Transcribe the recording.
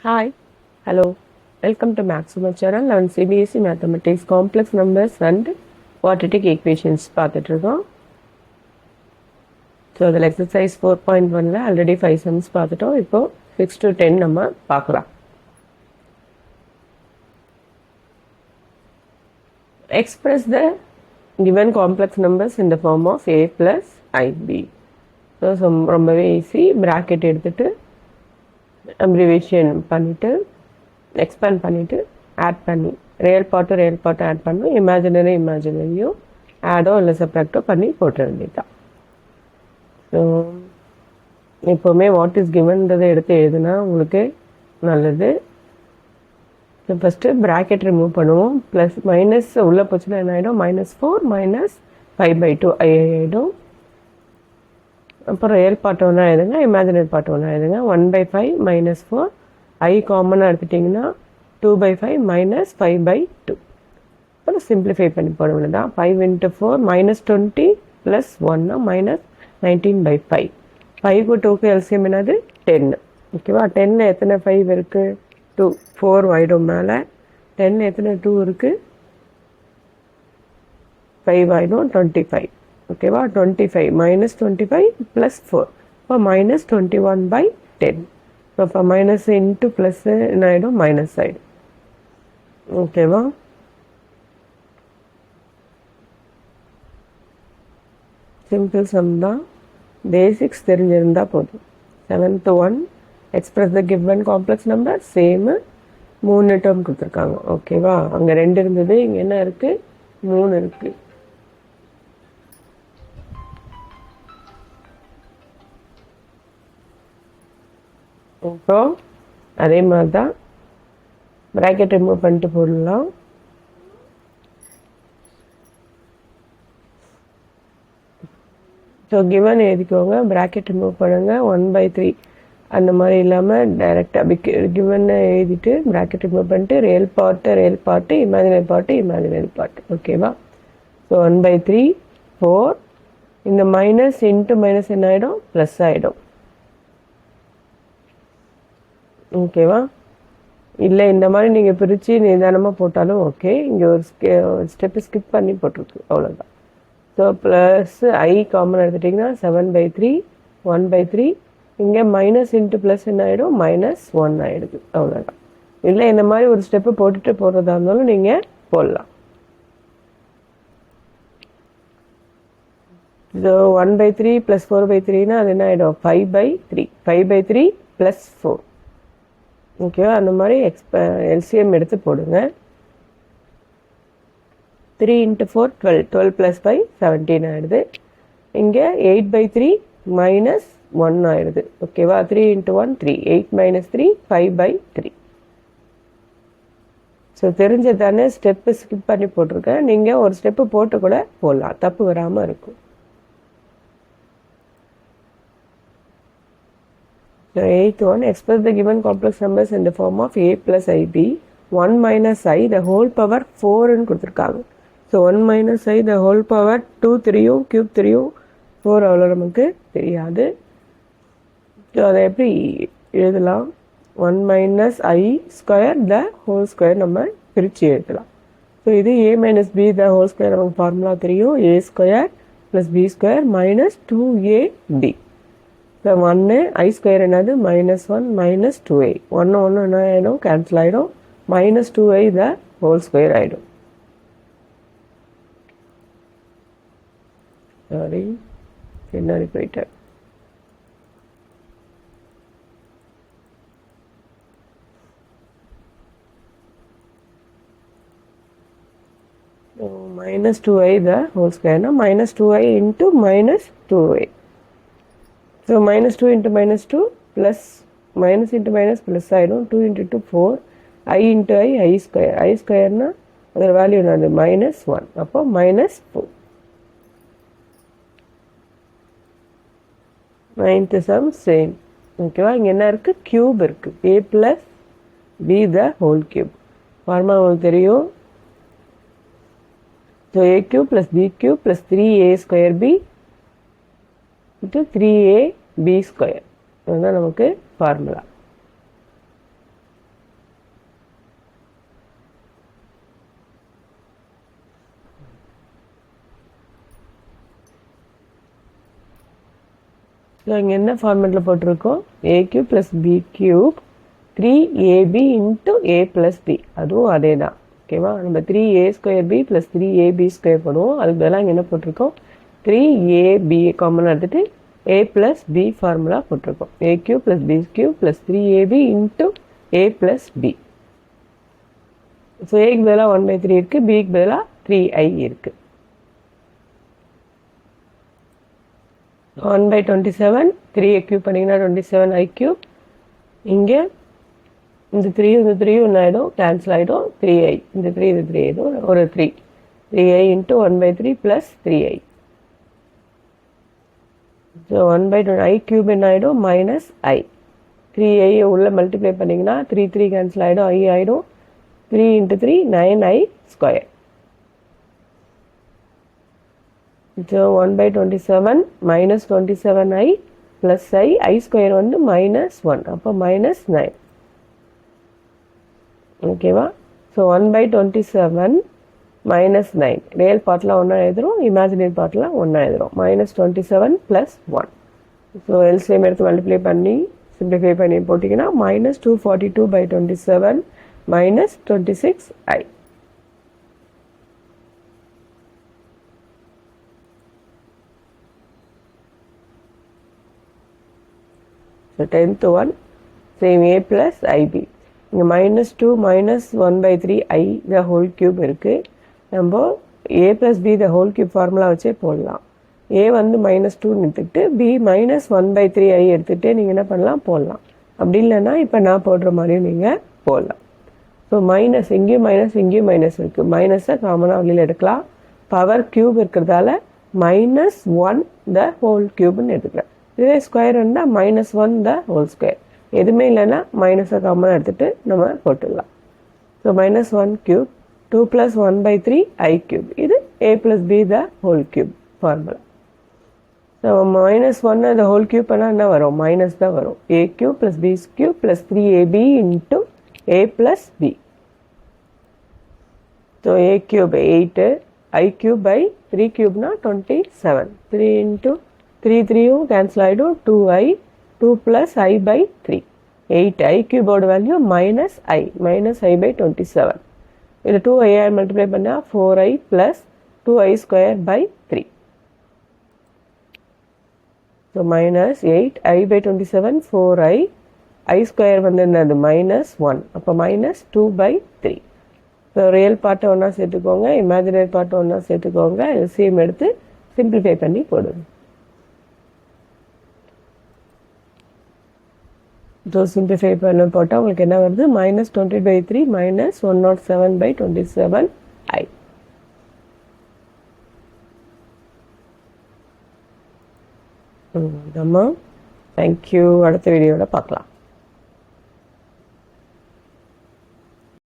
Hi, hello, welcome to Maxima channel. On CBSE Mathematics Complex Numbers and Quadratic Equations பார்த்துட்டு இருக்கோம். So அதில் exercise 4.1ல் already 5 sums பார்த்துட்டோம். இப்போது 6 to 10 நம்ம பார்க்கலாம். Express the given complex numbers in the form of a plus ib. So ரொம்பவே easy. Bracket எடுத்துகிட்டு abbreviation பண்ணிவிட்டு எக்ஸ்பேண்ட் பண்ணிவிட்டு ஆட் பண்ணி ரியல் பார்ட்டு ஆட் பண்ணி இமேஜினரியும் ஆடோ இல்லை சப்ராக்டோ பண்ணி போட்டுற வேண்டியதுதான். ஸோ எப்போவுமே வாட் இஸ் கிவன்றதை எடுத்து எழுதுனா உங்களுக்கு நல்லது. ஸோ ஃபஸ்ட்டு ப்ராக்கெட் ரிமூவ் பண்ணுவோம். ப்ளஸ் மைனஸ் உள்ளே போச்சுன்னா என்ன ஆகிடும்? -4 -5/2 ஆகிடும். அப்புறம் ரியல் பார்ட் ஒன்றா எழுதுங்க, இமேஜினரி பார்ட் ஒன்றா எழுதுங்க. 1/5 -4 ஐ காமனாக எடுத்துட்டிங்கன்னா 2/5 -5/2. அப்புறம் சிம்பிளிஃபை பண்ணி போட வேண்டியதான். 5 × 4 -20 + 1 -19/5. 5க்கு 2க்கு எல்சிஎம் என்னது? 10. ஓகேவா? 10ல் எத்தனை 5 இருக்குது? 2. 4 ஆகிடும் மேலே. 10ல் எத்தனை 2 இருக்குது? 5 ஆகிடும். 25. ஓகேவா? 25 -25 + 4. இப்போ -21/10. ஸோ இப்போ மைனஸ் இன்ட்டு ப்ளஸ்ஸு என்ன ஆகிடும்? மைனஸ் ஆகிடும். ஓகேவா? சிம்பிள் சம் தான். பேசிக்ஸ் தெரிஞ்சிருந்தால் போதும். 7th one express the given complex number. சேமு 3 டேர்ம் கொடுத்துருக்காங்க. ஓகேவா? அங்கே 2 இருந்தது, இங்கே என்ன இருக்குது? 3 இருக்குது. இப்போ அதே மாதிரி தான் ப்ராக்கெட் ரிமூவ் பண்ணிட்டு போடலாம். ஸோ கிவன் எழுதிக்கோங்க, ப்ராக்கெட் ரிமூவ் பண்ணுங்கள். 1/3 அந்த மாதிரி இல்லாமல் டைரெக்டாக கிவனை எழுதிட்டு ப்ராக்கெட் ரிமூவ் பண்ணிட்டு ரியல் பார்ட்டு இமேஜினரி பார்ட்டு. ஓகேவா? ஸோ 1/3 4. இந்த மைனஸ் இன்ட்டு மைனஸ் என்ன ஆகிடும்? ப்ளஸ் ஆகிடும். ஓகேவா? இல்லை இந்த மாதிரி நீங்கள் பிரித்து நிதானமாக போட்டாலும் ஓகே. இங்கே ஒரு ஸ்டெப்பு ஸ்கிப் பண்ணி போட்டிருக்கு, அவ்வளோதான். ஸோ ப்ளஸ் ஐ காமன் எடுத்துட்டிங்கன்னா 7/3 1/3. இங்கே மைனஸ் இன்ட்டு ப்ளஸ் என்ன ஆகிடும்? -1 ஆகிடுது, அவ்வளோதான். இல்லை இந்த மாதிரி ஒரு ஸ்டெப்பு போட்டுட்டு போடுறதா இருந்தாலும் நீங்கள் போடலாம். ஸோ 1/3 + 4/3னா அது என்ன ஆகிடும்? 5/3. 5/3 + 4. ஓகேவா? அந்த மாதிரி எல்சிஎம் எடுத்து போடுங்க. 3 × 4 12. 12 + 5 17 ஆகிடுது. இங்கே 8/3 -1 ஆகிடுது. ஓகேவா? 3 × 1 3. 8 - 3 5/3. ஸோ தெரிஞ்சது தானே, ஸ்டெப்பு ஸ்கிப் பண்ணி போட்டிருக்கேன். நீங்கள் ஒரு ஸ்டெப்பு போட்டு கூட போடலாம், தப்பு வராமல் இருக்கும். The 8th one, express the given complex numbers in the form of a plus ib. 1 - i the whole power 4ன்னு கொடுத்துருக்காங்க. So 1 - i the whole power 2 3யும் க்யூப் 3யும் 4 அவ்வளோ நமக்கு தெரியாது. ஸோ அதை எப்படி எழுதலாம்? 1 - i² the whole square நம்ம பிரித்து எழுதலாம். ஸோ இது a - b the whole square நமக்கு ஃபார்முலா தெரியும். a² + b² -2ab. So 1 i² என்னது? -1 - 2i. 1 என்ன ஆகிடும்? கேன்சல் ஆகிடும். -2i த ஹோல் ஸ்கொயர் ஆகிடும். சாரி, பின்னாடி போயிட்டேன். -2i த ஹோல் ஸ்கொயர்னா -2i × -2i. So -2 × -2 plus plus ஆகிடும். 2 × 2 4. i × i ஸ்கொயர்னா அதோட வேல்யூ என்னது? -1. அப்போ -4. 9th some same. ஓகேவா? இங்கே என்ன இருக்குது? க்யூப் இருக்குது. a + b the whole cube. Formula உங்களுக்கு தெரியும். So a³ + b³ + 3a² b × 3ab². அதுதான் நமக்கு ஃபார்முலா. ஸோ இங்கே என்ன ஃபார்மேட்டில் போட்டிருக்கோம், a cube plus b cube 3ab into a plus b, அதுவும் அதே தான். ஓகேவா, நம்ம 3a² b ப்ளஸ் 3ab² போடுவோம். அதுக்கு பதிலாக இங்கே என்ன போட்டிருக்கோம், 3ab காமன் எடுத்துகிட்டு a ப்ளஸ் பி ஃபார்முலா போட்டிருக்கோம். A cube plus b cube plus 3ab into a plus b. So ஏக்கு பதிலாக 1/3 இருக்குது, பிக்கு பதிலாக 3i இருக்குது. 1/27, 3a கியூப் பண்ணிங்கன்னா 27i கியூப். இங்கே இந்த 3 இந்த 3 ஒன்று ஆகிடும், கேன்சல் ஆகிடும். 3i, இந்த 3 இது 3 ஆகிடும், ஒரு 3i into 1/3 plus 3i. So 1/20 i cube என்ன ஆகிடும், மைனஸ் i. 3i உள்ள மல்டிப்ளை பண்ணிங்கன்னா 3 கேன்சல் ஆகிடும், i ஆகிடும். 3 into 3 9i². So 1/27 minus 27i plus i² வந்து -1, அப்போ -9. ஓகேவா, ஸோ 1/27 -9 ரியல் பார்ட்டில் ஒன்றா எழுதுகிறோம், இமேஜினரி பார்ட்டில் ஒன்றா எழுதுகிறோம். -27 + 1. ஸோ எல்சிஎம் எடுத்து மல்டிப்ளை பண்ணி சிம்பிளிஃபை பண்ணி போட்டிங்கன்னா -242/27 -26i. So 10th one, same a plus ib. இங்கே -2 minus 1/3i the whole cube இருக்குது. நம்ம a plus b the whole cube formula வச்சே போடலாம். a வந்து -2 எடுத்துக்கிட்டு b -1/3i எடுத்துகிட்டு நீங்கள் என்ன பண்ணலாம், போடலாம். அப்படி இல்லைன்னா இப்போ நான் போடுற மாதிரியும் நீங்கள் போடலாம். ஸோ மைனஸ் இங்கேயும் மைனஸ் இங்கேயும் மைனஸ் இருக்குது, மைனஸை காமனாக வெளியில் எடுக்கலாம். பவர் கியூப் இருக்கிறதால -1 the whole cubeன்னு எடுத்துக்கிறேன். இதுவே ஸ்கொயர் இருந்தால் -1 the whole square. எதுவுமே இல்லைன்னா மைனஸை காமனாக எடுத்துகிட்டு நம்ம போட்டுடலாம். ஸோ -1 கியூப் 2 + 1/3i கியூப், இது a + b the whole cube formula. So -1 the whole cube பண்ணால் என்ன வரும், மைனஸ் தான் வரும். a cube plus b cube plus 3ab into a plus b. So a cube 8, i cube by 3 கியூப்னா 27. 3 into 3 cancel ஆகிடும், 2i, 2 + i/3. 8i கியூபோட value -i, -i/27. இது 2i multiply பண்ணால் 4i plus 2i²/3. So -8i/27 4i, i² வந்து என்னது -1, அப்போ -2/3. So real பார்ட்டை ஒன்றா சேர்த்துக்கோங்க, இமேஜினரி பார்ட்டை ஒன்றா சேர்த்துக்கோங்க, எல்சிஎம் எடுத்து சிம்பிளிஃபை பண்ணி போடுங்க. ஸோ சிம்பிளிஃபை பண்ண போட்டால் உங்களுக்கு என்ன வருது, -20/3 -107/27i. நம்ம தேங்க்யூ, அடுத்த வீடியோவில் பார்க்கலாம்.